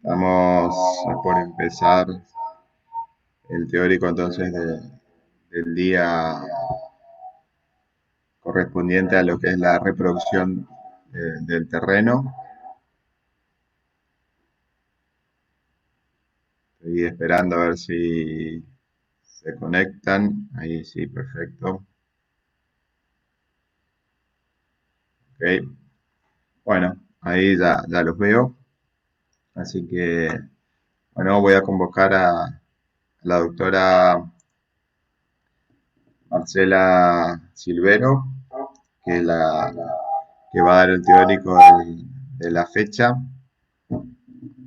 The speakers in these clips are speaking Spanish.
Estamos por empezar el teórico entonces del día correspondiente a lo que es la reproducción del terreno. Estoy esperando a ver si se conectan. Ahí sí, perfecto. Ok. Bueno, ahí ya los veo. Así que, bueno, voy a convocar a la doctora Marcela Silvero, que es la que va a dar el teórico de la fecha.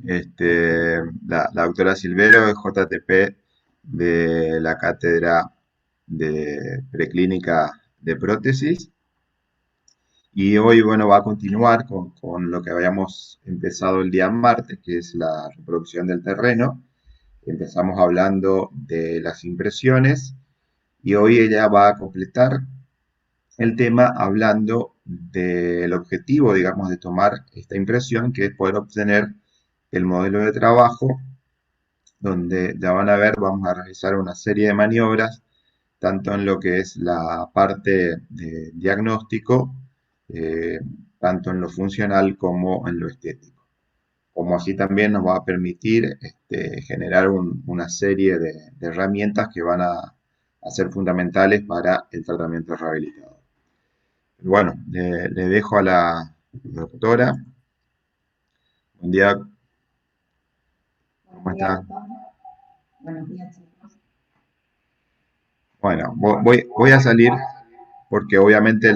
La doctora Silvero es JTP de la Cátedra de Preclínica de Prótesis. Y hoy, bueno, va a continuar con lo que habíamos empezado el día martes, que es la reproducción del terreno. Empezamos hablando de las impresiones y hoy ella va a completar el tema hablando del objetivo, digamos, de tomar esta impresión, que es poder obtener el modelo de trabajo, donde ya van a ver, vamos a realizar una serie de maniobras, tanto en lo que es la parte de diagnóstico, eh, tanto en lo funcional como en lo estético. Como así también nos va a permitir generar una serie de herramientas que van a ser fundamentales para el tratamiento rehabilitador. Bueno, le dejo a la doctora. Buen día, Buenos ¿cómo días, está? doctor. Buenos días, chicos. Bueno, voy a salir porque obviamente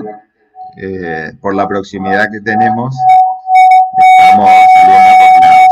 por la proximidad que tenemos estamos saliendo acoplados.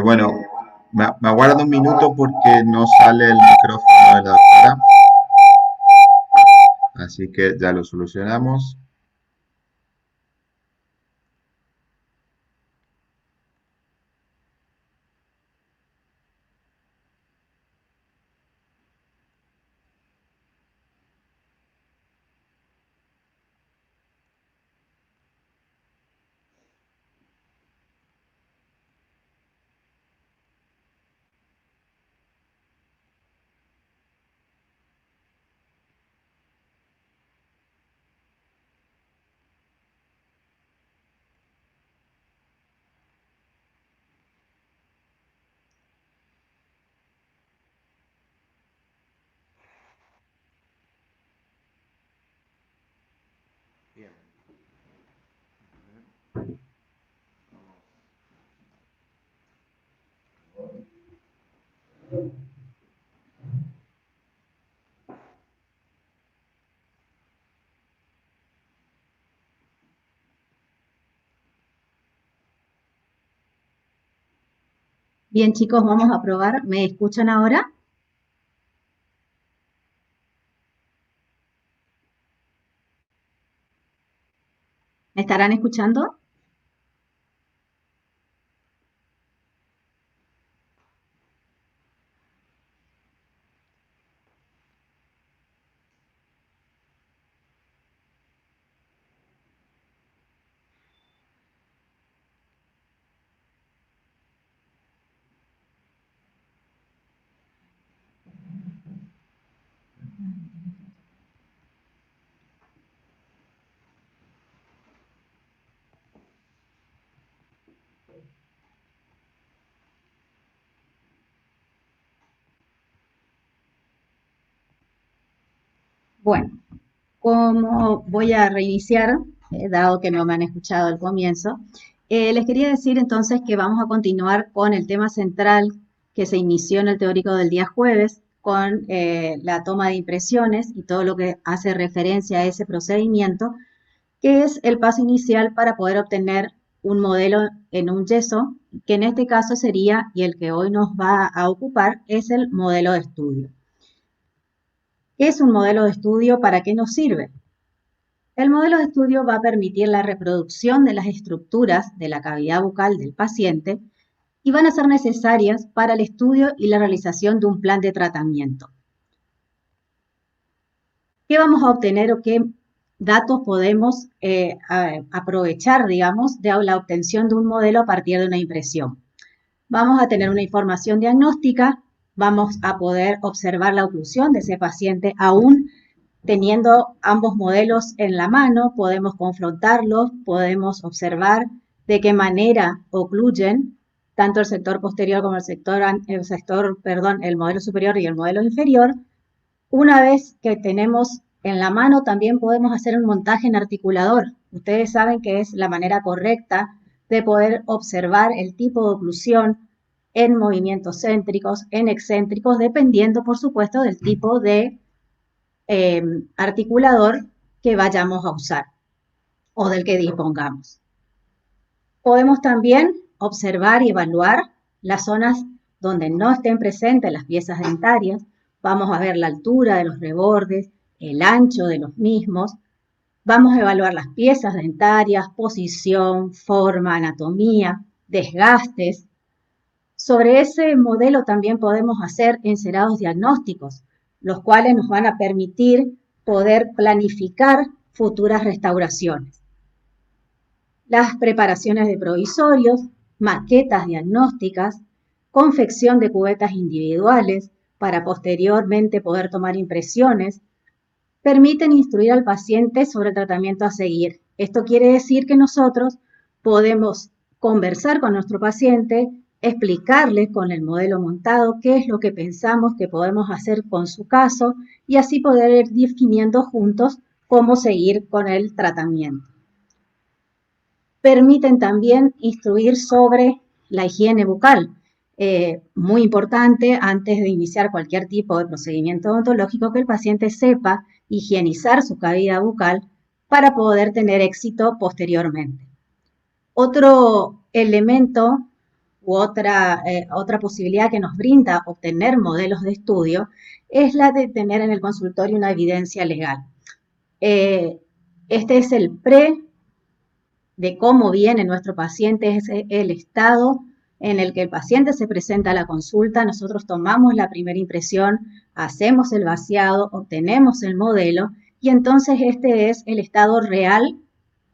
Bueno, me aguardo un minuto porque no sale el micrófono de la doctora, así que ya lo solucionamos. Bien, chicos, vamos a probar. ¿Me escuchan ahora? ¿Me estarán escuchando? Bueno, como voy a reiniciar, dado que no me han escuchado al comienzo, les quería decir entonces que vamos a continuar con el tema central que se inició en el teórico del día jueves, con la toma de impresiones y todo lo que hace referencia a ese procedimiento, que es el paso inicial para poder obtener un modelo en un yeso, que en este caso sería, y el que hoy nos va a ocupar, es el modelo de estudio. ¿Qué es un modelo de estudio? ¿Para qué nos sirve? El modelo de estudio va a permitir la reproducción de las estructuras de la cavidad bucal del paciente y van a ser necesarias para el estudio y la realización de un plan de tratamiento. ¿Qué vamos a obtener o qué datos podemos aprovechar, digamos, de la obtención de un modelo a partir de una impresión? Vamos a tener una información diagnóstica, vamos a poder observar la oclusión de ese paciente aún teniendo ambos modelos en la mano, podemos confrontarlos, podemos observar de qué manera ocluyen tanto el sector posterior como el modelo superior y el modelo inferior. Una vez que tenemos en la mano, también podemos hacer un montaje en articulador. Ustedes saben que es la manera correcta de poder observar el tipo de oclusión en movimientos céntricos, en excéntricos, dependiendo, por supuesto, del tipo de articulador que vayamos a usar o del que dispongamos. Podemos también observar y evaluar las zonas donde no estén presentes las piezas dentarias. Vamos a ver la altura de los rebordes, el ancho de los mismos. Vamos a evaluar las piezas dentarias, posición, forma, anatomía, desgastes. Sobre ese modelo también podemos hacer encerados diagnósticos, los cuales nos van a permitir poder planificar futuras restauraciones. Las preparaciones de provisorios, maquetas diagnósticas, confección de cubetas individuales para posteriormente poder tomar impresiones, permiten instruir al paciente sobre el tratamiento a seguir. Esto quiere decir que nosotros podemos conversar con nuestro paciente, explicarle con el modelo montado qué es lo que pensamos que podemos hacer con su caso y así poder ir definiendo juntos cómo seguir con el tratamiento. Permiten también instruir sobre la higiene bucal, muy importante antes de iniciar cualquier tipo de procedimiento odontológico que el paciente sepa higienizar su cavidad bucal para poder tener éxito posteriormente. Otro elemento u otra posibilidad que nos brinda obtener modelos de estudio es la de tener en el consultorio una evidencia legal. Este es el pre de cómo viene nuestro paciente, es el estado en el que el paciente se presenta a la consulta, nosotros tomamos la primera impresión, hacemos el vaciado, obtenemos el modelo y entonces este es el estado real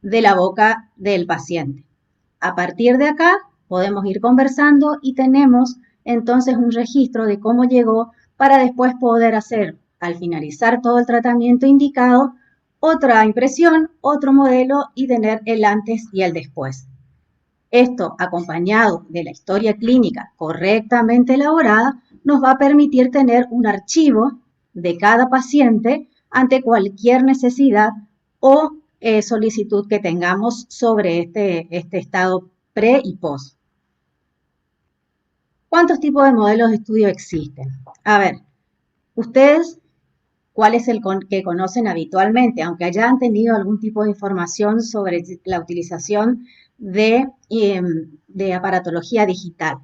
de la boca del paciente. A partir de acá podemos ir conversando y tenemos entonces un registro de cómo llegó para después poder hacer, al finalizar todo el tratamiento indicado, otra impresión, otro modelo y tener el antes y el después. Esto, acompañado de la historia clínica correctamente elaborada, nos va a permitir tener un archivo de cada paciente ante cualquier necesidad o solicitud que tengamos sobre este estado pre y post. ¿Cuántos tipos de modelos de estudio existen? A ver, ustedes, ¿cuál es el que conocen habitualmente? Aunque hayan tenido algún tipo de información sobre la utilización de aparatología digital.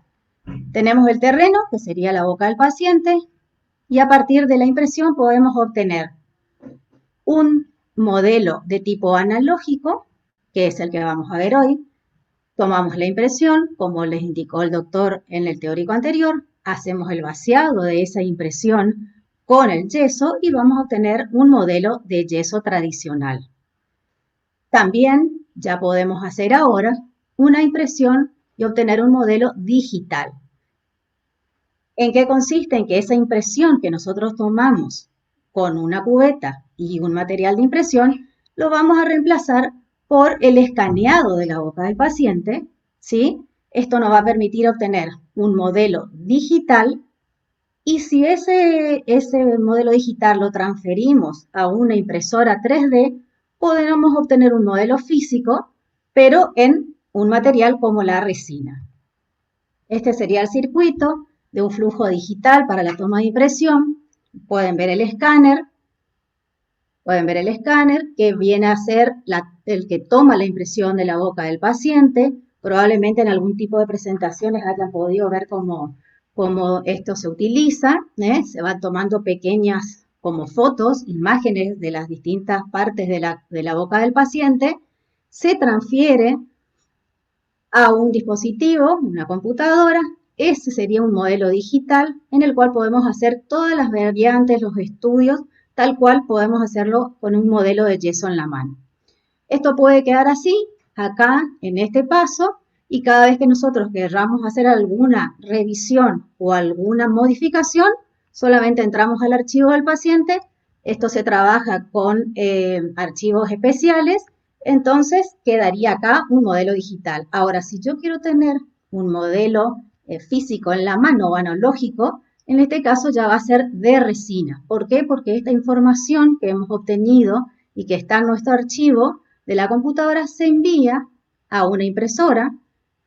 Tenemos el terreno, que sería la boca del paciente, y a partir de la impresión podemos obtener un modelo de tipo analógico, que es el que vamos a ver hoy. Tomamos la impresión, como les indicó el doctor en el teórico anterior, hacemos el vaciado de esa impresión con el yeso y vamos a obtener un modelo de yeso tradicional. También ya podemos hacer ahora una impresión y obtener un modelo digital. ¿En qué consiste? En que esa impresión que nosotros tomamos con una cubeta y un material de impresión, lo vamos a reemplazar por el escaneado de la boca del paciente, ¿sí? Esto nos va a permitir obtener un modelo digital y si ese modelo digital lo transferimos a una impresora 3D, podemos obtener un modelo físico, pero en un material como la resina. Este sería el circuito de un flujo digital para la toma de impresión. Pueden ver el escáner que viene a ser el que toma la impresión de la boca del paciente. Probablemente en algún tipo de presentaciones hayan podido ver cómo esto se utiliza. Se van tomando pequeñas como fotos, imágenes de las distintas partes de la boca del paciente. Se transfiere a un dispositivo, una computadora. Ese sería un modelo digital en el cual podemos hacer todas las variantes, los estudios, tal cual podemos hacerlo con un modelo de yeso en la mano. Esto puede quedar así, acá, en este paso, y cada vez que nosotros querramos hacer alguna revisión o alguna modificación, solamente entramos al archivo del paciente. Esto se trabaja con archivos especiales, entonces quedaría acá un modelo digital. Ahora, si yo quiero tener un modelo físico en la mano o analógico, en este caso ya va a ser de resina. ¿Por qué? Porque esta información que hemos obtenido y que está en nuestro archivo de la computadora se envía a una impresora,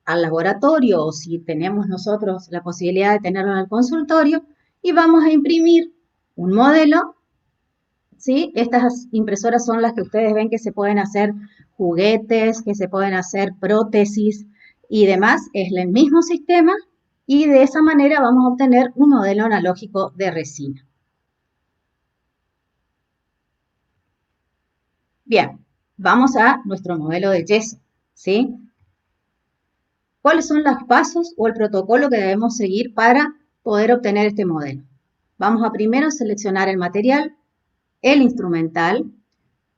al laboratorio o si tenemos nosotros la posibilidad de tenerlo en el consultorio y vamos a imprimir un modelo. ¿Sí? Estas impresoras son las que ustedes ven que se pueden hacer juguetes, que se pueden hacer prótesis y demás. Es el mismo sistema y de esa manera vamos a obtener un modelo analógico de resina. Bien, vamos a nuestro modelo de yeso, ¿sí? ¿Cuáles son los pasos o el protocolo que debemos seguir para poder obtener este modelo? Vamos a primero seleccionar el material, el instrumental.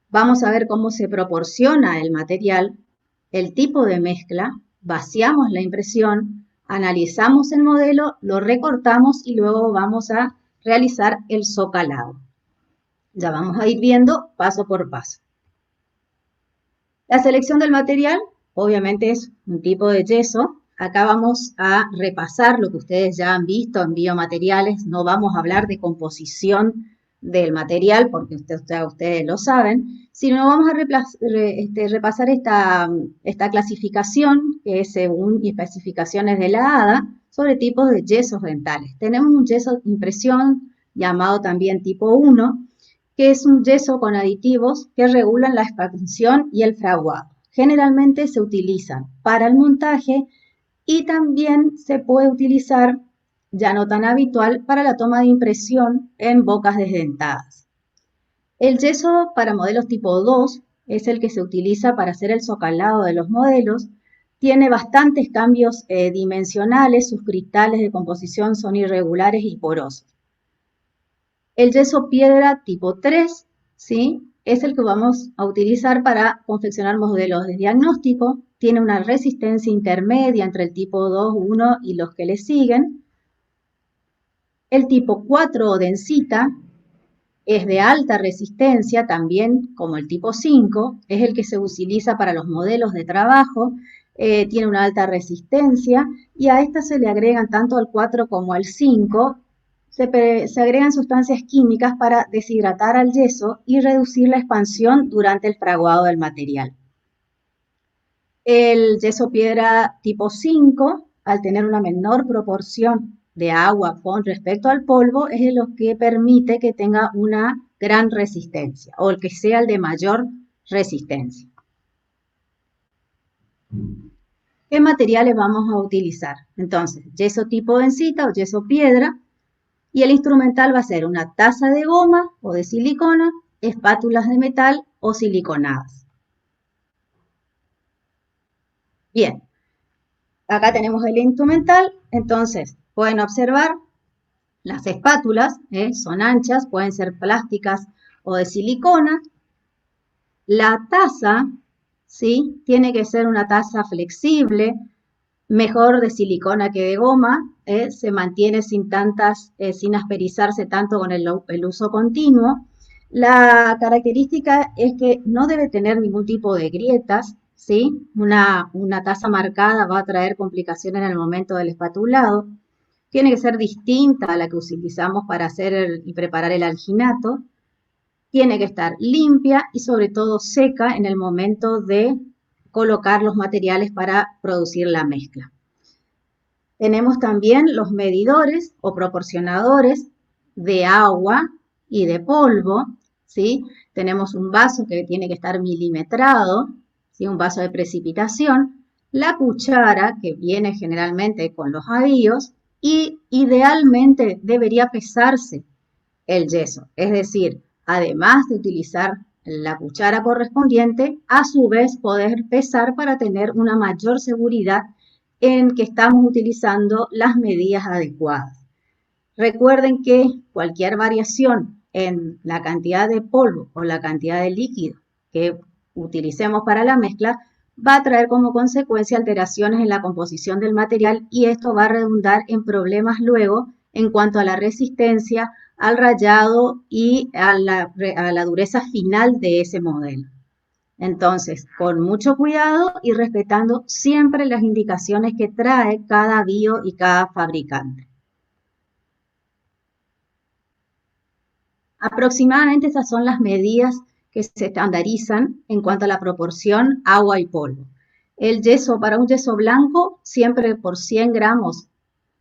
Vamos a ver cómo se proporciona el material, el tipo de mezcla, vaciamos la impresión, analizamos el modelo, lo recortamos y luego vamos a realizar el socalado. Ya vamos a ir viendo paso por paso. La selección del material, obviamente es un tipo de yeso. Acá vamos a repasar lo que ustedes ya han visto en biomateriales. No vamos a hablar de composición del material porque ustedes lo saben, sino vamos a repasar esta clasificación que es según especificaciones de la ADA sobre tipos de yesos dentales. Tenemos un yeso de impresión llamado también tipo 1, que es un yeso con aditivos que regulan la expansión y el fraguado. Generalmente se utilizan para el montaje y también se puede utilizar, ya no tan habitual, para la toma de impresión en bocas desdentadas. El yeso para modelos tipo 2 es el que se utiliza para hacer el socalado de los modelos. Tiene bastantes cambios dimensionales, sus cristales de composición son irregulares y porosos. El yeso piedra tipo 3, ¿sí? Es el que vamos a utilizar para confeccionar modelos de diagnóstico. Tiene una resistencia intermedia entre el tipo 2, 1 y los que le siguen. El tipo 4 o densita es de alta resistencia, también como el tipo 5, es el que se utiliza para los modelos de trabajo, tiene una alta resistencia y a esta se le agregan tanto al 4 como al 5, se agregan sustancias químicas para deshidratar al yeso y reducir la expansión durante el fraguado del material. El yeso piedra tipo 5, al tener una menor proporción de agua con respecto al polvo, es lo que permite que tenga una gran resistencia o el que sea el de mayor resistencia. ¿Qué materiales vamos a utilizar? Entonces, yeso tipo densita o yeso piedra, y el instrumental va a ser una taza de goma o de silicona, espátulas de metal o siliconadas. Bien, acá tenemos el instrumental, entonces pueden observar las espátulas, son anchas, pueden ser plásticas o de silicona. La taza, ¿sí? Tiene que ser una taza flexible, mejor de silicona que de goma, se mantiene sin asperizarse tanto con el uso continuo. La característica es que no debe tener ningún tipo de grietas, ¿sí? Una taza marcada va a traer complicaciones en el momento del espatulado. Tiene que ser distinta a la que utilizamos para hacer y preparar el alginato. Tiene que estar limpia y sobre todo seca en el momento de colocar los materiales para producir la mezcla. Tenemos también los medidores o proporcionadores de agua y de polvo, ¿sí? Tenemos un vaso que tiene que estar milimetrado, ¿sí? Un vaso de precipitación, la cuchara que viene generalmente con los avíos y idealmente debería pesarse el yeso, es decir, además de utilizar la cuchara correspondiente, a su vez poder pesar para tener una mayor seguridad en que estamos utilizando las medidas adecuadas. Recuerden que cualquier variación en la cantidad de polvo o la cantidad de líquido que utilicemos para la mezcla va a traer como consecuencia alteraciones en la composición del material y esto va a redundar en problemas luego en cuanto a la resistencia, al rayado y a la dureza final de ese modelo. Entonces, con mucho cuidado y respetando siempre las indicaciones que trae cada bio y cada fabricante. Aproximadamente estas son las medidas que se estandarizan en cuanto a la proporción agua y polvo. El yeso, para un yeso blanco, siempre por 100 gramos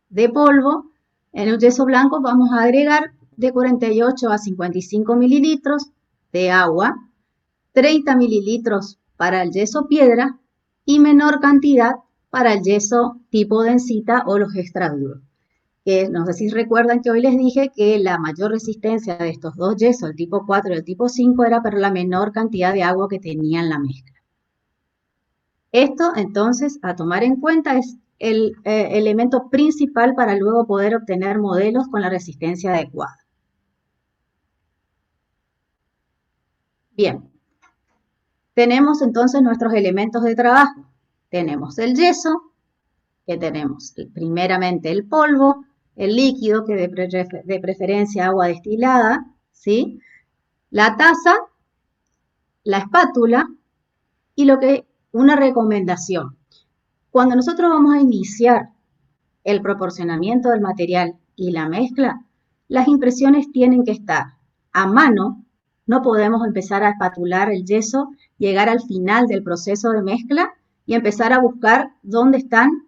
de polvo, en un yeso blanco vamos a agregar de 48 a 55 mililitros de agua, 30 mililitros para el yeso piedra y menor cantidad para el yeso tipo densita o los extra duros. No sé si recuerdan que hoy les dije que la mayor resistencia de estos dos yesos, el tipo 4 y el tipo 5, era por la menor cantidad de agua que tenía en la mezcla. Esto, entonces, a tomar en cuenta es el elemento principal para luego poder obtener modelos con la resistencia adecuada. Bien, tenemos entonces nuestros elementos de trabajo. Tenemos el yeso, que tenemos primeramente el polvo, el líquido, que de preferencia agua destilada, ¿sí? La taza, la espátula y una recomendación. Cuando nosotros vamos a iniciar el proporcionamiento del material y la mezcla, las impresiones tienen que estar a mano. No podemos empezar a espatular el yeso, llegar al final del proceso de mezcla y empezar a buscar dónde están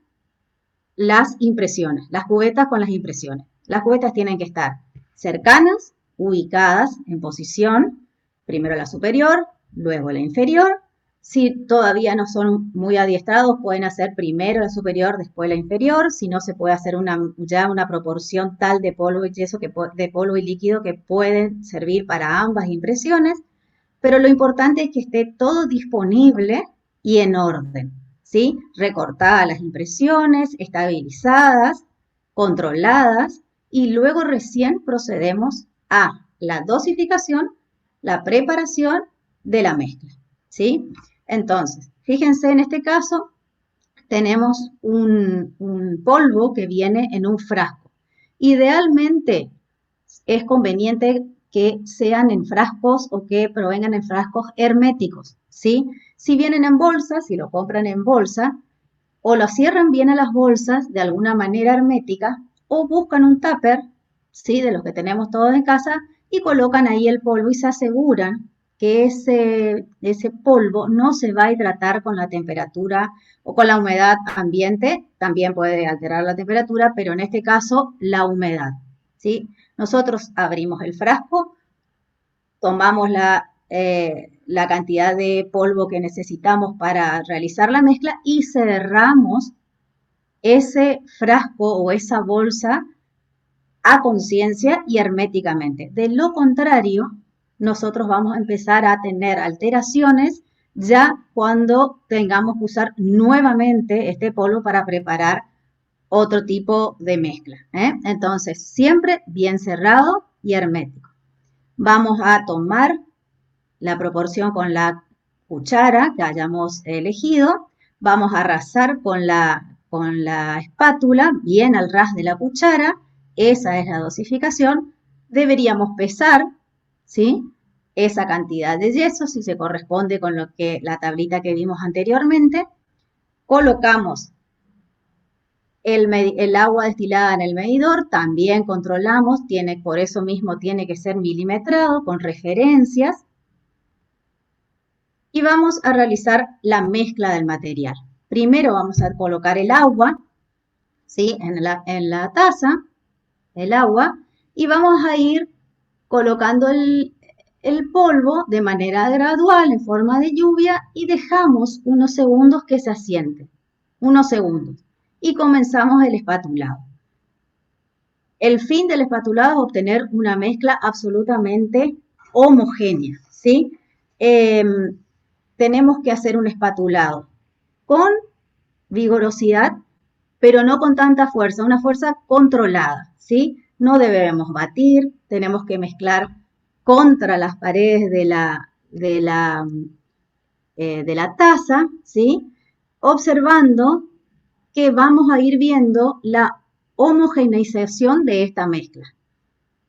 las impresiones, las cubetas con las impresiones. Las cubetas tienen que estar cercanas, ubicadas en posición, primero la superior, luego la inferior. Si todavía no son muy adiestrados, pueden hacer primero la superior, después la inferior. Si no, se puede hacer ya una proporción tal de polvo y yeso, de polvo y líquido que pueden servir para ambas impresiones. Pero lo importante es que esté todo disponible y en orden, ¿sí? Recortadas las impresiones, estabilizadas, controladas, y luego recién procedemos a la dosificación, la preparación de la mezcla, ¿sí? Entonces, fíjense en este caso, tenemos un polvo que viene en un frasco. Idealmente es conveniente que sean en frascos o que provengan en frascos herméticos, ¿sí? Si vienen en bolsas, si lo compran en bolsa, o lo cierran bien a las bolsas de alguna manera hermética, o buscan un tupper, ¿sí? De los que tenemos todos en casa, y colocan ahí el polvo y se aseguran que ese polvo no se va a hidratar con la temperatura o con la humedad ambiente. También puede alterar la temperatura, pero en este caso la humedad, ¿sí? Nosotros abrimos el frasco, tomamos la cantidad de polvo que necesitamos para realizar la mezcla y cerramos ese frasco o esa bolsa a conciencia y herméticamente. De lo contrario, nosotros vamos a empezar a tener alteraciones ya cuando tengamos que usar nuevamente este polvo para preparar otro tipo de mezcla. Entonces, siempre bien cerrado y hermético. Vamos a tomar la proporción con la cuchara que hayamos elegido. Vamos a rasar con la espátula bien al ras de la cuchara. Esa es la dosificación. Deberíamos pesar, ¿sí?, esa cantidad de yeso, si se corresponde con la tablita que vimos anteriormente. Colocamos el agua destilada en el medidor, también controlamos, por eso mismo tiene que ser milimetrado con referencias. Y vamos a realizar la mezcla del material. Primero vamos a colocar el agua, ¿sí?, en la taza, el agua, y vamos a ir colocando el polvo de manera gradual en forma de lluvia y dejamos unos segundos que se asiente, unos segundos, y comenzamos el espatulado. El fin del espatulado es obtener una mezcla absolutamente homogénea, ¿sí? Tenemos que hacer un espatulado con vigorosidad, pero no con tanta fuerza, una fuerza controlada, ¿sí? No debemos batir, tenemos que mezclar contra las paredes de la taza, ¿sí?, observando que vamos a ir viendo la homogeneización de esta mezcla.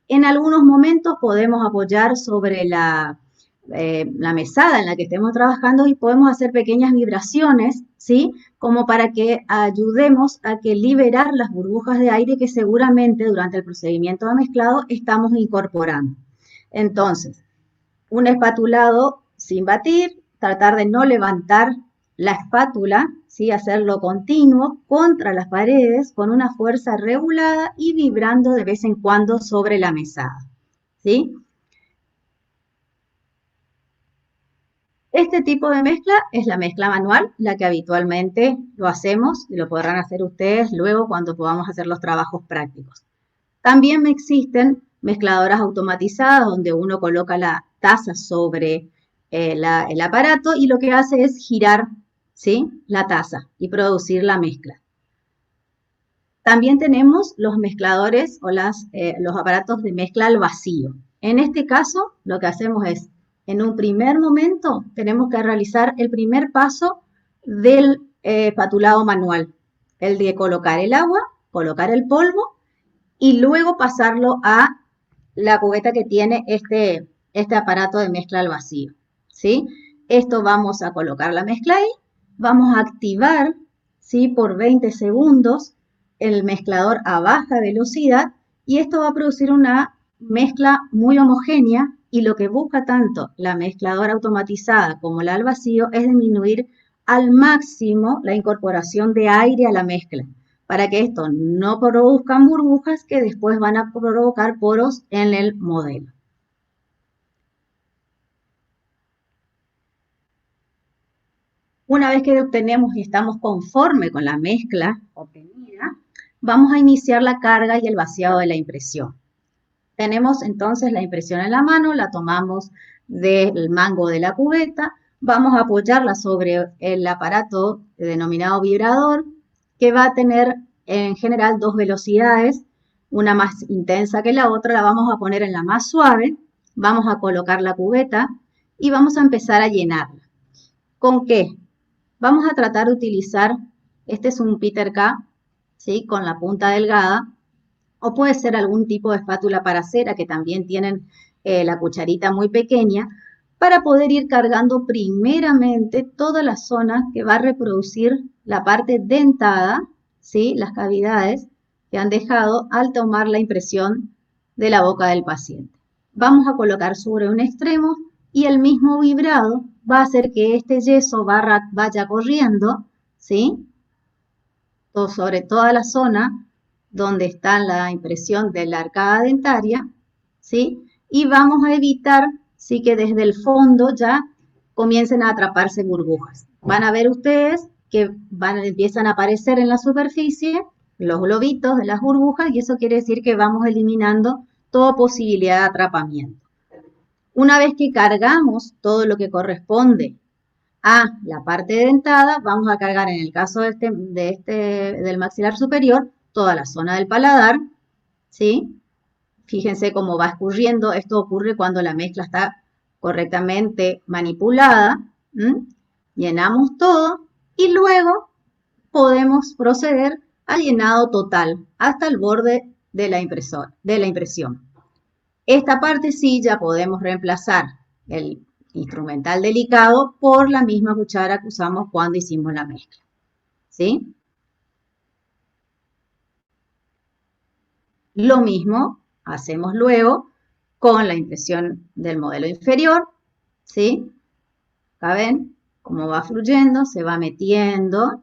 En algunos momentos podemos apoyar sobre la mesada en la que estemos trabajando y podemos hacer pequeñas vibraciones, ¿sí?, como para que ayudemos a que liberar las burbujas de aire que seguramente durante el procedimiento de mezclado estamos incorporando. Entonces, un espatulado sin batir, tratar de no levantar la espátula, ¿sí?, hacerlo continuo contra las paredes con una fuerza regulada y vibrando de vez en cuando sobre la mesada, ¿sí? Este tipo de mezcla es la mezcla manual, la que habitualmente lo hacemos y lo podrán hacer ustedes luego cuando podamos hacer los trabajos prácticos. También existen mezcladoras automatizadas donde uno coloca la taza sobre el aparato y lo que hace es girar, ¿sí?, la taza y producir la mezcla. También tenemos los mezcladores o los aparatos de mezcla al vacío. En este caso, lo que hacemos es, en un primer momento, tenemos que realizar el primer paso del espatulado manual, el de colocar el agua, colocar el polvo y luego pasarlo a la cubeta que tiene este aparato de mezcla al vacío, ¿sí? Esto vamos a colocar la mezcla ahí, vamos a activar, ¿sí?, por 20 segundos el mezclador a baja velocidad y esto va a producir una mezcla muy homogénea y lo que busca tanto la mezcladora automatizada como la al vacío es disminuir al máximo la incorporación de aire a la mezcla, para que esto no produzcan burbujas que después van a provocar poros en el modelo. Una vez que obtenemos y estamos conforme con la mezcla obtenida, vamos a iniciar la carga y el vaciado de la impresión. Tenemos entonces la impresión en la mano, la tomamos del mango de la cubeta, vamos a apoyarla sobre el aparato denominado vibrador, que va a tener en general dos velocidades, una más intensa que la otra, la vamos a poner en la más suave, vamos a colocar la cubeta y vamos a empezar a llenarla. ¿Con qué? Vamos a tratar de utilizar, este es un Peter K, ¿sí?, con la punta delgada, o puede ser algún tipo de espátula para cera que también tienen la cucharita muy pequeña, para poder ir cargando primeramente toda la zona que va a reproducir la parte dentada, ¿sí?, las cavidades que han dejado al tomar la impresión de la boca del paciente. Vamos a colocar sobre un extremo y el mismo vibrado va a hacer que este yeso vaya corriendo, ¿sí?, sobre toda la zona donde está la impresión de la arcada dentaria, ¿sí?, y vamos a evitar sí que desde el fondo ya comiencen a atraparse burbujas. Van a ver ustedes que empiezan a aparecer en la superficie los globitos de las burbujas y eso quiere decir que vamos eliminando toda posibilidad de atrapamiento. Una vez que cargamos todo lo que corresponde a la parte dentada, vamos a cargar en el caso del maxilar superior toda la zona del paladar, ¿sí? Fíjense cómo va escurriendo, esto ocurre cuando la mezcla está correctamente manipulada, ¿m? Llenamos todo y luego podemos proceder al llenado total hasta el borde de la impresión. Esta parte sí ya podemos reemplazar el instrumental delicado por la misma cuchara que usamos cuando hicimos la mezcla, ¿sí? Lo mismo hacemos luego con la impresión del modelo inferior, ¿sí? Acá ven cómo va fluyendo, se va metiendo,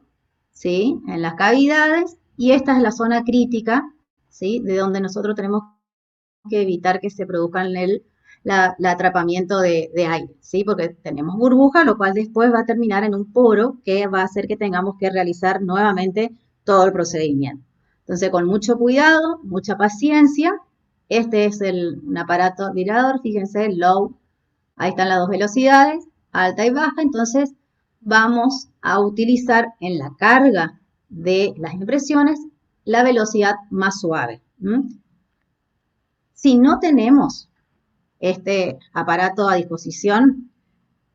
¿sí? En las cavidades y esta es la zona crítica, ¿sí? De donde nosotros tenemos que evitar que se produzca el atrapamiento de aire, ¿sí? Porque tenemos burbuja, lo cual después va a terminar en un poro que va a hacer que tengamos que realizar nuevamente todo el procedimiento. Entonces, con mucho cuidado, mucha paciencia, este es un aparato virador, fíjense, low, ahí están las dos velocidades, alta y baja, entonces vamos a utilizar en la carga de las impresiones la velocidad más suave. Si no tenemos este aparato a disposición,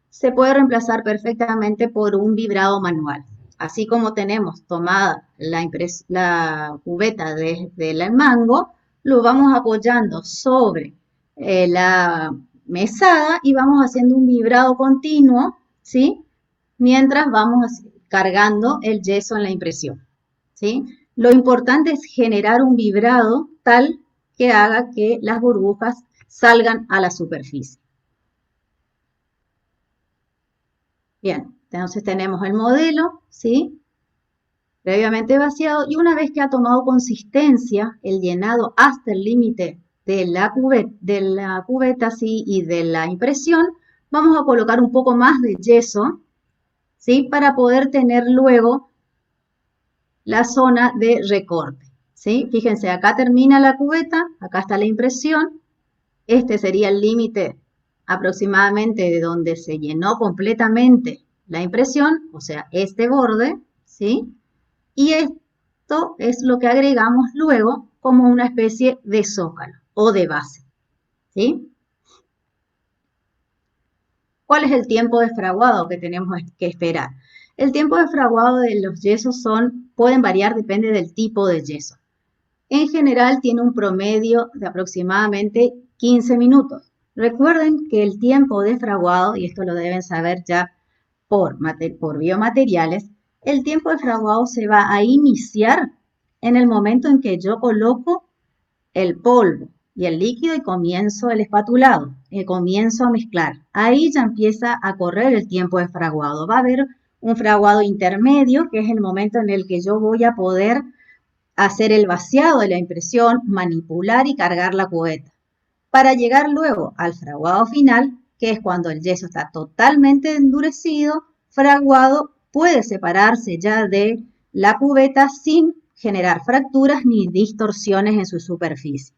se puede reemplazar perfectamente por un vibrado manual. Así como tenemos tomada la cubeta desde el mango, lo vamos apoyando sobre la mesada y vamos haciendo un vibrado continuo, ¿sí? Mientras vamos cargando el yeso en la impresión, ¿sí? Lo importante es generar un vibrado tal que haga que las burbujas salgan a la superficie. Bien, entonces tenemos el modelo, ¿sí? Previamente vaciado y una vez que ha tomado consistencia el llenado hasta el límite de la cubeta, ¿sí? Y de la impresión, vamos a colocar un poco más de yeso, ¿sí? Para poder tener luego la zona de recorte, ¿sí? Fíjense, acá termina la cubeta, acá está la impresión, este sería el límite aproximadamente de donde se llenó completamente la impresión, o sea, este borde, ¿sí? Y esto es lo que agregamos luego como una especie de zócalo o de base, ¿sí? ¿Cuál es el tiempo de fraguado que tenemos que esperar? El tiempo de fraguado de los yesos pueden variar, depende del tipo de yeso. En general tiene un promedio de aproximadamente 15 minutos. Recuerden que el tiempo de fraguado, y esto lo deben saber ya por biomateriales, el tiempo de fraguado se va a iniciar en el momento en que yo coloco el polvo y el líquido y comienzo el espatulado, comienzo a mezclar. Ahí ya empieza a correr el tiempo de fraguado. Va a haber un fraguado intermedio, que es el momento en el que yo voy a poder hacer el vaciado de la impresión, manipular y cargar la cubeta, para llegar luego al fraguado final, que es cuando el yeso está totalmente endurecido, fraguado, puede separarse ya de la cubeta sin generar fracturas ni distorsiones en su superficie.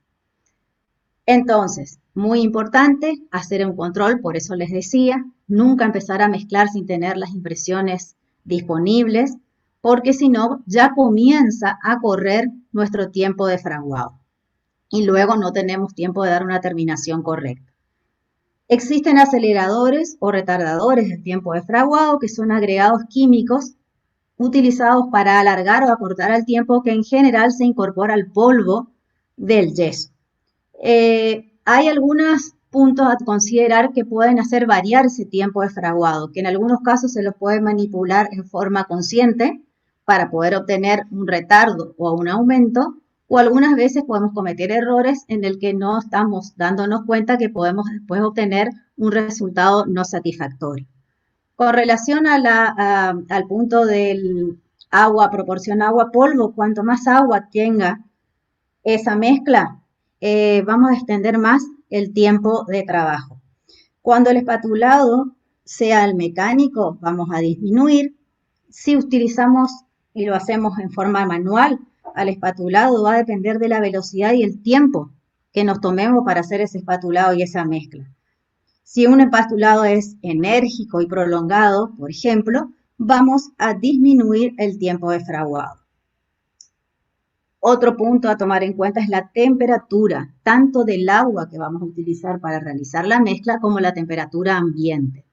Entonces, muy importante hacer un control, por eso les decía, nunca empezar a mezclar sin tener las impresiones disponibles, porque si no, ya comienza a correr nuestro tiempo de fraguado y luego no tenemos tiempo de dar una terminación correcta. Existen aceleradores o retardadores del tiempo de fraguado, que son agregados químicos utilizados para alargar o acortar el tiempo que en general se incorpora al polvo del yeso. Hay algunos puntos a considerar que pueden hacer variar ese tiempo de fraguado, que en algunos casos se lo puede manipular en forma consciente para poder obtener un retardo o un aumento, o algunas veces podemos cometer errores en el que no estamos dándonos cuenta que podemos después obtener un resultado no satisfactorio. Con relación al punto del agua, proporción agua-polvo, cuanto más agua tenga esa mezcla, vamos a extender más el tiempo de trabajo. Cuando el espatulado sea el mecánico, vamos a disminuir. Si utilizamos y lo hacemos en forma manual, al espatulado va a depender de la velocidad y el tiempo que nos tomemos para hacer ese espatulado y esa mezcla. Si un empastulado es enérgico y prolongado, por ejemplo, vamos a disminuir el tiempo de fraguado. Otro punto a tomar en cuenta es la temperatura, tanto del agua que vamos a utilizar para realizar la mezcla como la temperatura ambiente.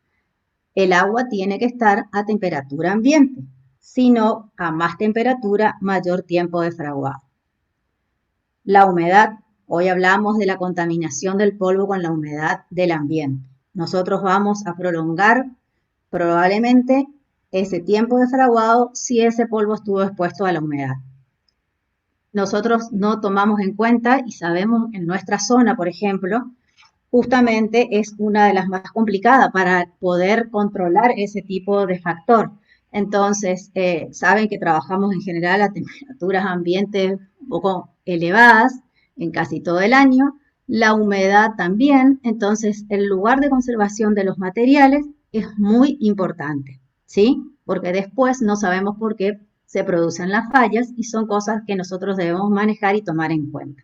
El agua tiene que estar a temperatura ambiente, si no, a más temperatura, mayor tiempo de fraguado. La humedad. Hoy hablamos de la contaminación del polvo con la humedad del ambiente. Nosotros vamos a prolongar probablemente ese tiempo de fraguado si ese polvo estuvo expuesto a la humedad. Nosotros no tomamos en cuenta y sabemos en nuestra zona, por ejemplo, justamente es una de las más complicadas para poder controlar ese tipo de factor. Entonces, saben que trabajamos en general a temperaturas ambientes un poco elevadas en casi todo el año, la humedad también, entonces el lugar de conservación de los materiales es muy importante, ¿sí? Porque después no sabemos por qué se producen las fallas y son cosas que nosotros debemos manejar y tomar en cuenta.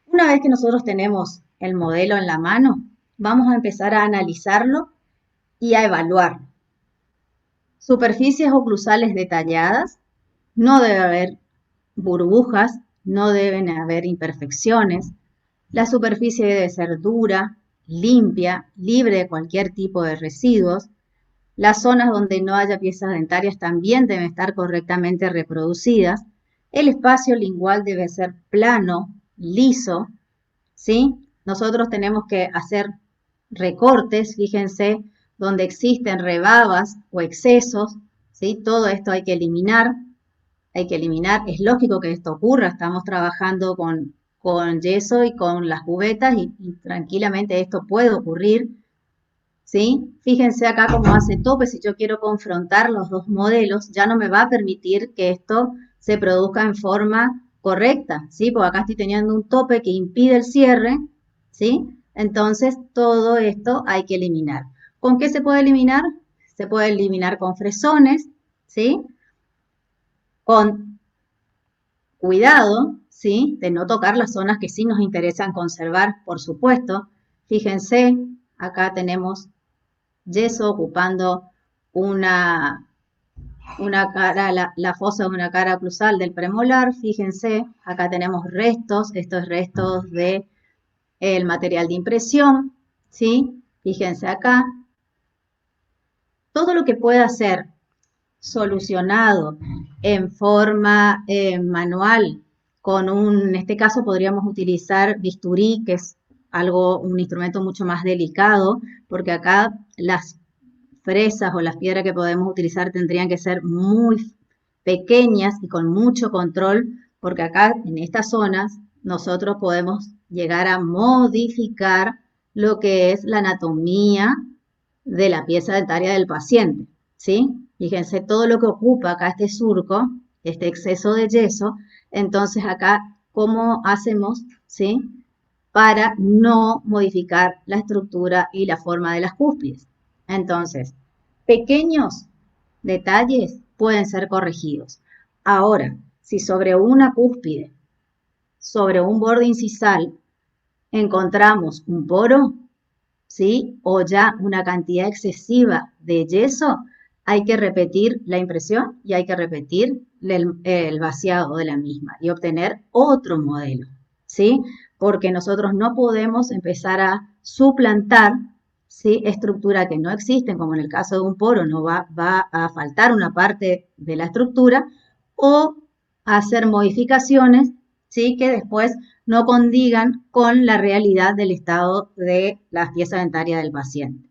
Una vez que nosotros tenemos el modelo en la mano, vamos a empezar a analizarlo y a evaluarlo. Superficies oclusales detalladas, no debe haber burbujas, no deben haber imperfecciones. La superficie debe ser dura, limpia, libre de cualquier tipo de residuos. Las zonas donde no haya piezas dentarias también deben estar correctamente reproducidas. El espacio lingual debe ser plano, liso, ¿sí? Nosotros tenemos que hacer recortes, fíjense, donde existen rebabas o excesos, ¿sí? Todo esto hay que eliminar, es lógico que esto ocurra, estamos trabajando con yeso y con las cubetas y tranquilamente esto puede ocurrir, ¿sí? Fíjense acá cómo hace tope, si yo quiero confrontar los dos modelos, ya no me va a permitir que esto se produzca en forma correcta, ¿sí? Porque acá estoy teniendo un tope que impide el cierre, ¿sí? Entonces, todo esto hay que eliminar. ¿Con qué se puede eliminar? Se puede eliminar con fresones, ¿sí? Con cuidado, ¿sí? De no tocar las zonas que sí nos interesan conservar, por supuesto. Fíjense, acá tenemos yeso ocupando una cara, la fosa de una cara oclusal del premolar. Fíjense, acá tenemos restos, estos restos de el material de impresión, ¿sí? Fíjense acá. Todo lo que pueda ser solucionado en forma manual, en este caso podríamos utilizar bisturí, que es un instrumento mucho más delicado, porque acá las fresas o las piedras que podemos utilizar tendrían que ser muy pequeñas y con mucho control, porque acá en estas zonas nosotros podemos llegar a modificar lo que es la anatomía de la pieza dentaria del paciente, ¿sí? Fíjense todo lo que ocupa acá este surco, este exceso de yeso, entonces acá, ¿cómo hacemos, ¿sí? Para no modificar la estructura y la forma de las cúspides. Entonces, pequeños detalles pueden ser corregidos. Ahora, si sobre una cúspide, sobre un borde incisal, encontramos un poro, ¿sí? O ya una cantidad excesiva de yeso, hay que repetir la impresión y hay que repetir el vaciado de la misma y obtener otro modelo, ¿sí? Porque nosotros no podemos empezar a suplantar, ¿sí? Estructuras que no existen, como en el caso de un poro, no va a faltar una parte de la estructura, o hacer modificaciones, ¿sí? Que después no condigan con la realidad del estado de las piezas dentarias del paciente.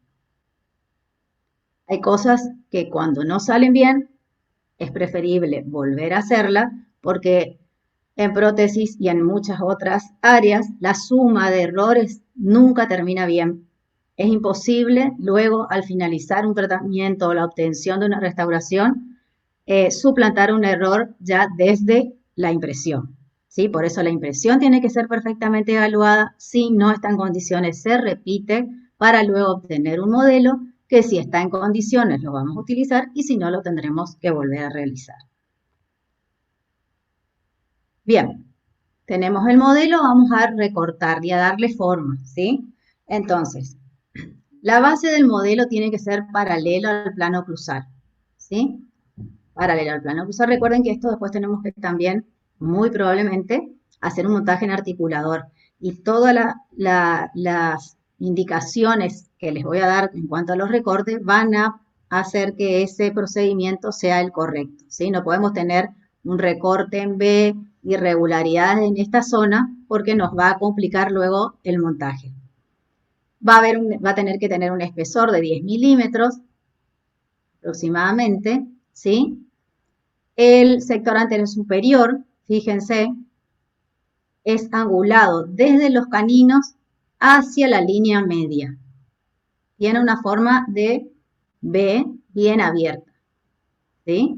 Hay cosas que cuando no salen bien es preferible volver a hacerla porque en prótesis y en muchas otras áreas la suma de errores nunca termina bien. Es imposible luego al finalizar un tratamiento o la obtención de una restauración suplantar un error ya desde la impresión, ¿sí? Por eso la impresión tiene que ser perfectamente evaluada. Si no está en condiciones, se repite para luego obtener un modelo que si está en condiciones lo vamos a utilizar y si no lo tendremos que volver a realizar. Bien, tenemos el modelo, vamos a recortar y a darle forma, ¿sí? Entonces, la base del modelo tiene que ser paralelo al plano cruzal, ¿sí? Paralelo al plano cruzal. Recuerden que esto después tenemos que también, muy probablemente, hacer un montaje en articulador. Y todas las indicaciones que les voy a dar en cuanto a los recortes van a hacer que ese procedimiento sea el correcto, ¿sí? No podemos tener un recorte en B, irregularidades en esta zona, porque nos va a complicar luego el montaje. Va a tener que tener un espesor de 10 milímetros aproximadamente, ¿sí? El sector anterior superior, fíjense, es angulado desde los caninos hacia la línea media. Tiene una forma de B bien abierta, ¿sí?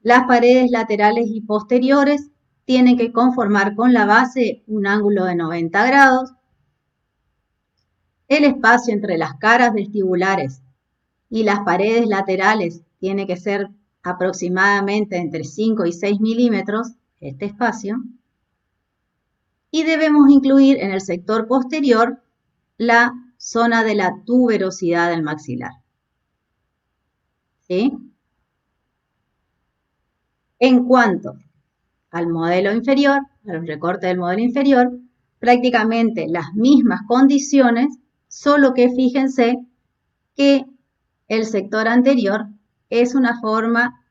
Las paredes laterales y posteriores tienen que conformar con la base un ángulo de 90 grados. El espacio entre las caras vestibulares y las paredes laterales tiene que ser aproximadamente entre 5 y 6 milímetros, este espacio. Y debemos incluir en el sector posterior la zona de la tuberosidad del maxilar, ¿sí? En cuanto al modelo inferior, al recorte del modelo inferior, prácticamente las mismas condiciones, solo que fíjense que el sector anterior es una forma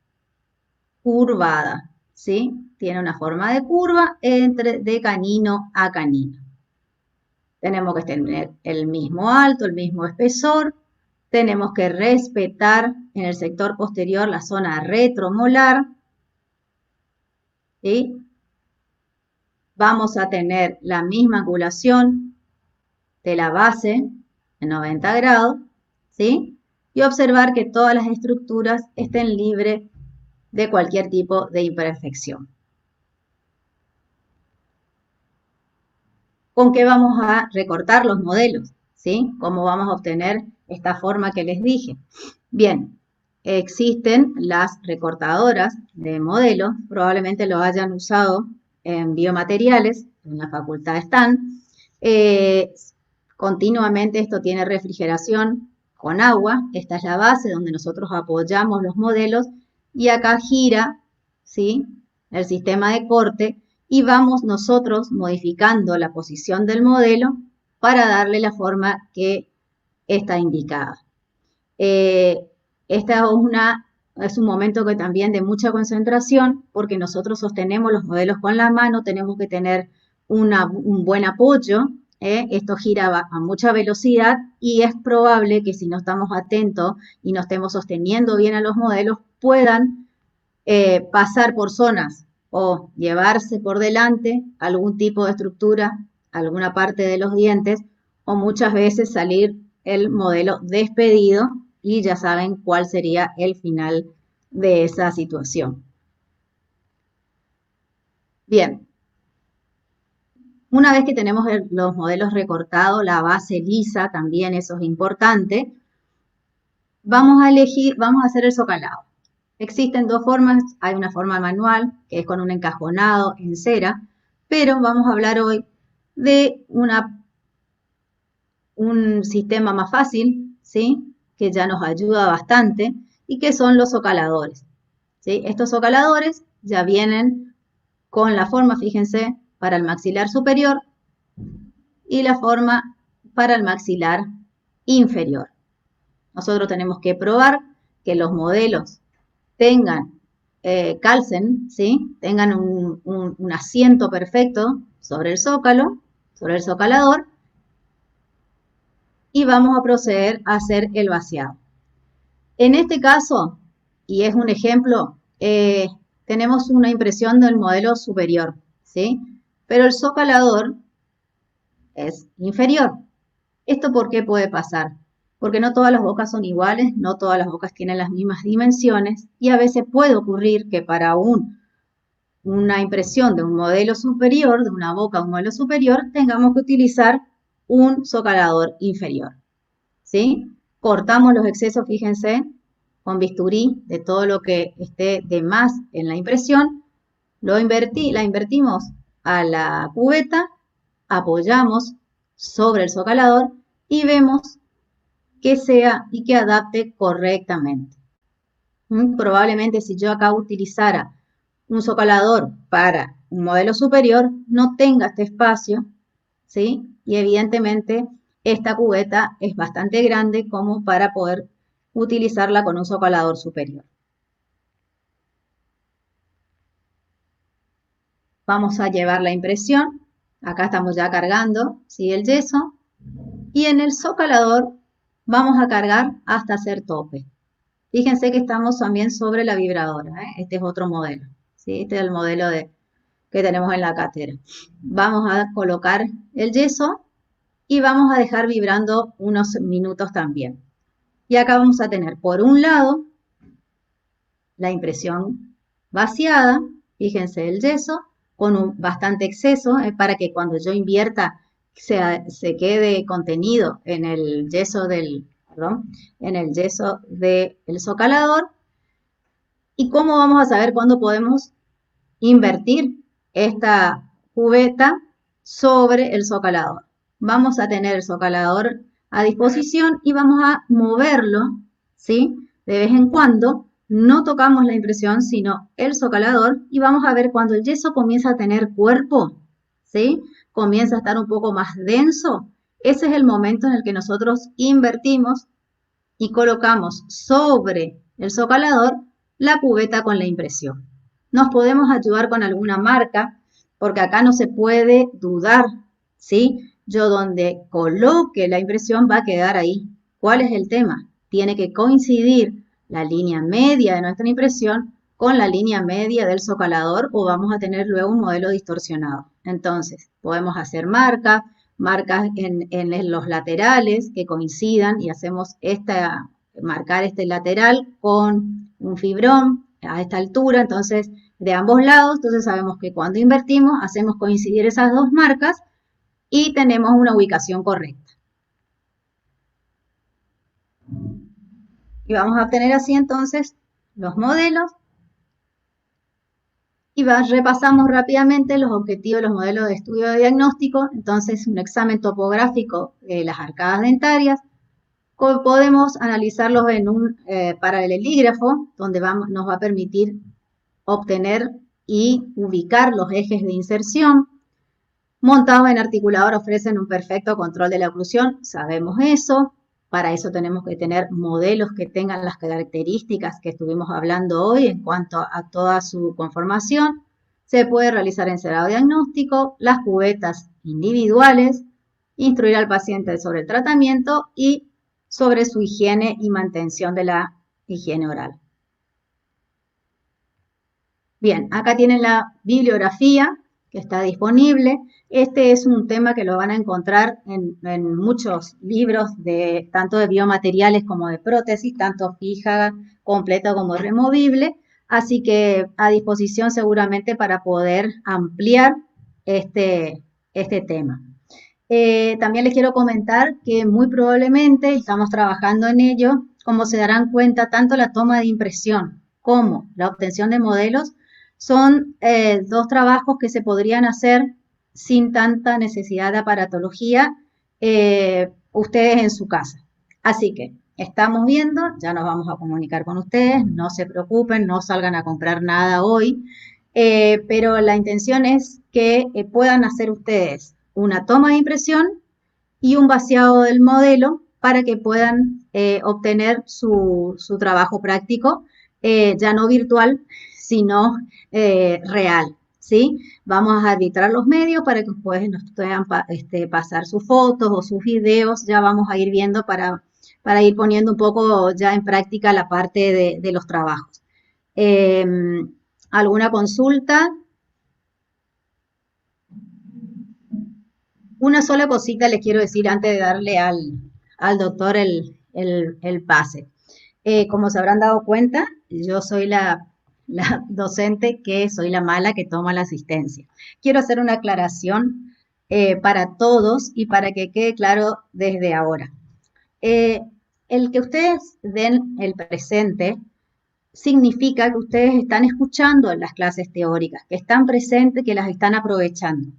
curvada, ¿sí? Tiene una forma de curva de canino a canino. Tenemos que tener el mismo alto, el mismo espesor. Tenemos que respetar en el sector posterior la zona retromolar. ¿Sí? Vamos a tener la misma angulación de la base en 90 grados. ¿Sí? Y observar que todas las estructuras estén libres de cualquier tipo de imperfección. ¿Con qué vamos a recortar los modelos? ¿Sí? ¿Cómo vamos a obtener esta forma que les dije? Bien, existen las recortadoras de modelos, probablemente lo hayan usado en biomateriales, en la facultad están. Continuamente esto tiene refrigeración con agua, esta es la base donde nosotros apoyamos los modelos y acá gira, ¿sí? El sistema de corte y vamos nosotros modificando la posición del modelo para darle la forma que está indicada. Esta es un momento que también de mucha concentración porque nosotros sostenemos los modelos con la mano, tenemos que tener un buen apoyo, esto gira a mucha velocidad y es probable que si no estamos atentos y no estemos sosteniendo bien a los modelos puedan pasar por zonas o llevarse por delante algún tipo de estructura, alguna parte de los dientes, o muchas veces salir el modelo despedido y ya saben cuál sería el final de esa situación. Bien, una vez que tenemos los modelos recortados, la base lisa también, eso es importante, vamos a hacer el socalado. Existen dos formas, hay una forma manual, que es con un encajonado en cera, pero vamos a hablar hoy de un sistema más fácil, ¿sí? Que ya nos ayuda bastante, y que son los socaladores, ¿sí? Estos socaladores ya vienen con la forma, fíjense, para el maxilar superior y la forma para el maxilar inferior. Nosotros tenemos que probar que los modelos calcen, ¿sí? Tengan un asiento perfecto sobre el zócalo, sobre el socalador, y vamos a proceder a hacer el vaciado. En este caso, y es un ejemplo, tenemos una impresión del modelo superior, ¿sí? Pero el socalador es inferior. ¿Esto por qué puede pasar? Porque no todas las bocas son iguales, no todas las bocas tienen las mismas dimensiones y a veces puede ocurrir que para un una impresión de un modelo superior, de una boca a un modelo superior, tengamos que utilizar un socalador inferior, ¿sí? Cortamos los excesos, fíjense, con bisturí de todo lo que esté de más en la impresión, la invertimos a la cubeta, apoyamos sobre el socalador y vemos que sea y que adapte correctamente. Probablemente si yo acá utilizara un socalador para un modelo superior, no tenga este espacio, ¿sí? Y evidentemente esta cubeta es bastante grande como para poder utilizarla con un socalador superior. Vamos a llevar la impresión. Acá estamos ya cargando, ¿sí? El yeso. Y en el socalador vamos a cargar hasta hacer tope. Fíjense que estamos también sobre la vibradora, ¿eh? Este es otro modelo, ¿sí? Este es el modelo que tenemos en la cátedra. Vamos a colocar el yeso y vamos a dejar vibrando unos minutos también. Y acá vamos a tener por un lado la impresión vaciada, fíjense el yeso, con bastante exceso, para que cuando yo invierta se quede contenido en el yeso en el yeso del socalador. ¿Y cómo vamos a saber cuándo podemos invertir esta cubeta sobre el socalador? Vamos a tener el socalador a disposición y vamos a moverlo, ¿sí? De vez en cuando, no tocamos la impresión, sino el socalador, y vamos a ver cuando el yeso comienza a tener cuerpo, ¿sí? Comienza a estar un poco más denso. Ese es el momento en el que nosotros invertimos y colocamos sobre el socalador la cubeta con la impresión. Nos podemos ayudar con alguna marca, porque acá no se puede dudar, ¿sí? Yo donde coloque la impresión va a quedar ahí. ¿Cuál es el tema? Tiene que coincidir la línea media de nuestra impresión con la línea media del socalador o vamos a tener luego un modelo distorsionado. Entonces, podemos hacer marcas en los laterales que coincidan y hacemos marcar este lateral con un fibrón a esta altura, entonces de ambos lados, entonces sabemos que cuando invertimos hacemos coincidir esas dos marcas y tenemos una ubicación correcta. Y vamos a obtener así entonces los modelos y repasamos rápidamente los objetivos de los modelos de estudio de diagnóstico. Entonces, un examen topográfico de las arcadas dentarias. Podemos analizarlos en un paralelígrafo, donde nos va a permitir obtener y ubicar los ejes de inserción. Montados en articulador ofrecen un perfecto control de la oclusión, sabemos eso. Para eso tenemos que tener modelos que tengan las características que estuvimos hablando hoy en cuanto a toda su conformación. Se puede realizar encerado diagnóstico, las cubetas individuales, instruir al paciente sobre el tratamiento y sobre su higiene y mantención de la higiene oral. Bien, acá tienen la bibliografía que está disponible. Este es un tema que lo van a encontrar en muchos libros, tanto de biomateriales como de prótesis, tanto fija, completa como removible. Así que a disposición seguramente para poder ampliar este tema. También les quiero comentar que muy probablemente estamos trabajando en ello, como se darán cuenta, tanto la toma de impresión como la obtención de modelos son dos trabajos que se podrían hacer sin tanta necesidad de aparatología ustedes en su casa. Así que estamos viendo, ya nos vamos a comunicar con ustedes, no se preocupen, no salgan a comprar nada hoy, pero la intención es que puedan hacer ustedes una toma de impresión y un vaciado del modelo para que puedan obtener su trabajo práctico, ya no virtual, sino real, ¿sí? Vamos a arbitrar los medios para que ustedes nos puedan pasar sus fotos o sus videos, ya vamos a ir viendo para ir poniendo un poco ya en práctica la parte de los trabajos. ¿Alguna consulta? Una sola cosita les quiero decir antes de darle al doctor el pase. Como se habrán dado cuenta, yo soy la la docente que soy la mala que toma la asistencia. Quiero hacer una aclaración para todos y para que quede claro desde ahora. Eh, el que ustedes den el presente significa que ustedes están escuchando las clases teóricas, que están presentes, que las están aprovechando.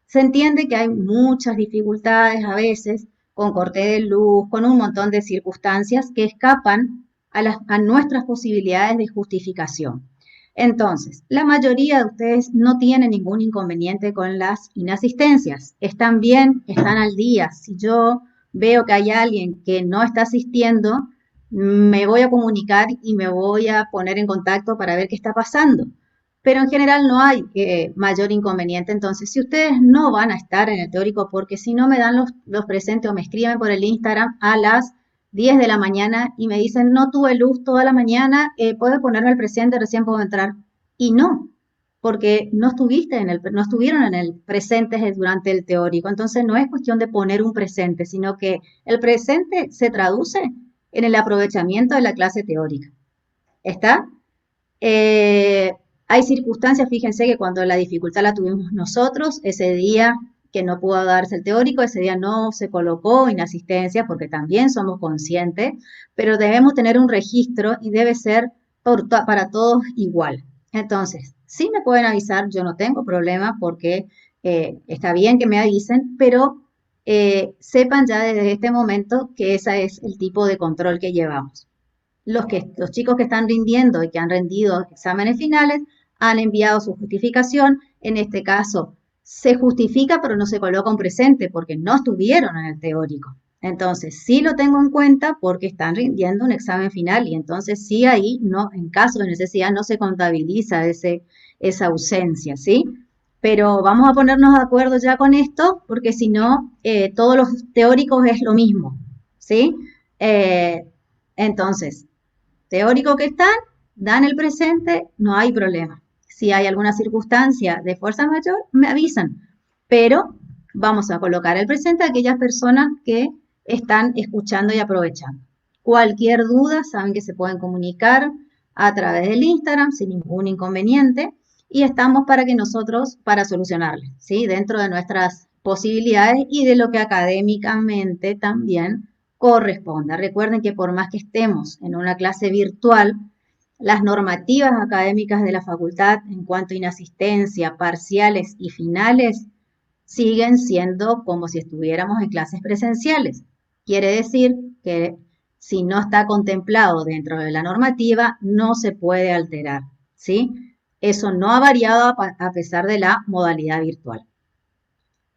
Se entiende que hay muchas dificultades a veces con corte de luz, con un montón de circunstancias que escapan a nuestras posibilidades de justificación. Entonces, la mayoría de ustedes no tienen ningún inconveniente con las inasistencias. Están bien, están al día. Si yo veo que hay alguien que no está asistiendo, me voy a comunicar y me voy a poner en contacto para ver qué está pasando. Pero en general no hay mayor inconveniente. Entonces, si ustedes no van a estar en el teórico, porque si no me dan los presentes o me escriben por el Instagram a las 10 de la mañana y me dicen, no tuve luz toda la mañana, ¿puedes ponerme el presente? Recién puedo entrar. Y no, porque no estuvieron en el presente durante el teórico. Entonces, no es cuestión de poner un presente, sino que el presente se traduce en el aprovechamiento de la clase teórica. ¿Está? Eh, Hay circunstancias, fíjense que cuando la dificultad la tuvimos nosotros, ese día que no pudo darse el teórico, ese día no se colocó inasistencia porque también somos conscientes, pero debemos tener un registro y debe ser para todos igual. Entonces, sí me pueden avisar, yo no tengo problema porque está bien que me avisen, pero sepan ya desde este momento que ese es el tipo de control que llevamos. Los chicos que están rindiendo y que han rendido exámenes finales han enviado su justificación. En este caso, se justifica, pero no se coloca un presente porque no estuvieron en el teórico. Entonces, sí lo tengo en cuenta porque están rindiendo un examen final y entonces sí ahí, no, en caso de necesidad, no se contabiliza esa ausencia, ¿sí? Pero vamos a ponernos de acuerdo ya con esto porque si no, todos los teóricos es lo mismo, ¿sí? Eh, entonces, teórico que están, dan el presente, no hay problema. Si hay alguna circunstancia de fuerza mayor, me avisan. Pero vamos a colocar el presente a aquellas personas que están escuchando y aprovechando. Cualquier duda, saben que se pueden comunicar a través del Instagram sin ningún inconveniente y estamos para que nosotros, para solucionarles, ¿sí? Dentro de nuestras posibilidades y de lo que académicamente también corresponda. Recuerden que por más que estemos en una clase virtual, las normativas académicas de la facultad en cuanto a inasistencia, parciales y finales siguen siendo como si estuviéramos en clases presenciales. Quiere decir que si no está contemplado dentro de la normativa, no se puede alterar, ¿sí? Eso no ha variado a pesar de la modalidad virtual.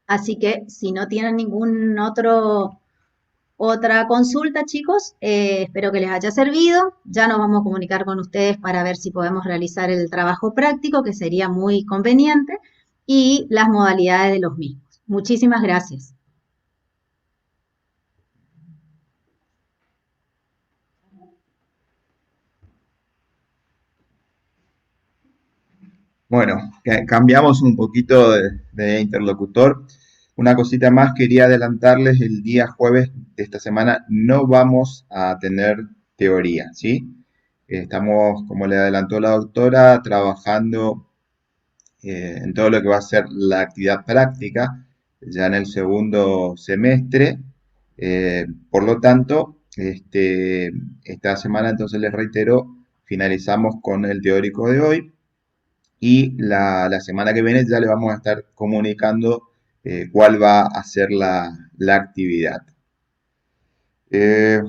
Así que si no tienen otra consulta, chicos, espero que les haya servido. Ya nos vamos a comunicar con ustedes para ver si podemos realizar el trabajo práctico, que sería muy conveniente, y las modalidades de los mismos. Muchísimas gracias. Bueno, cambiamos un poquito de interlocutor. Una cosita más, quería adelantarles, el día jueves de esta semana no vamos a tener teoría, ¿sí? Estamos, como le adelantó la doctora, trabajando en todo lo que va a ser la actividad práctica ya en el segundo semestre. Por lo tanto, esta semana, entonces les reitero, finalizamos con el teórico de hoy y la semana que viene ya le vamos a estar comunicando cuál va a ser la actividad. Eh,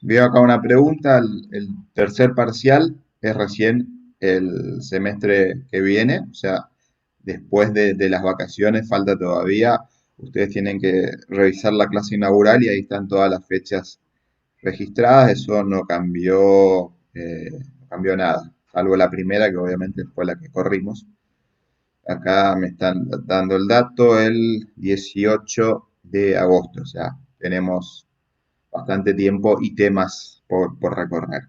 Veo acá una pregunta, el tercer parcial es recién el semestre que viene, o sea, después de las vacaciones falta todavía, ustedes tienen que revisar la clase inaugural y ahí están todas las fechas registradas, eso no cambió nada, salvo la primera que obviamente fue la que corrimos. Acá me están dando el dato el 18 de agosto, o sea, tenemos bastante tiempo y temas por recorrer.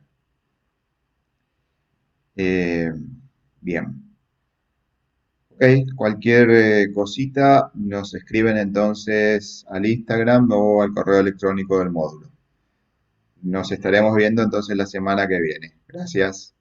Eh, Bien, ok, cualquier cosita nos escriben entonces al Instagram o al correo electrónico del módulo. Nos estaremos viendo entonces la semana que viene. Gracias.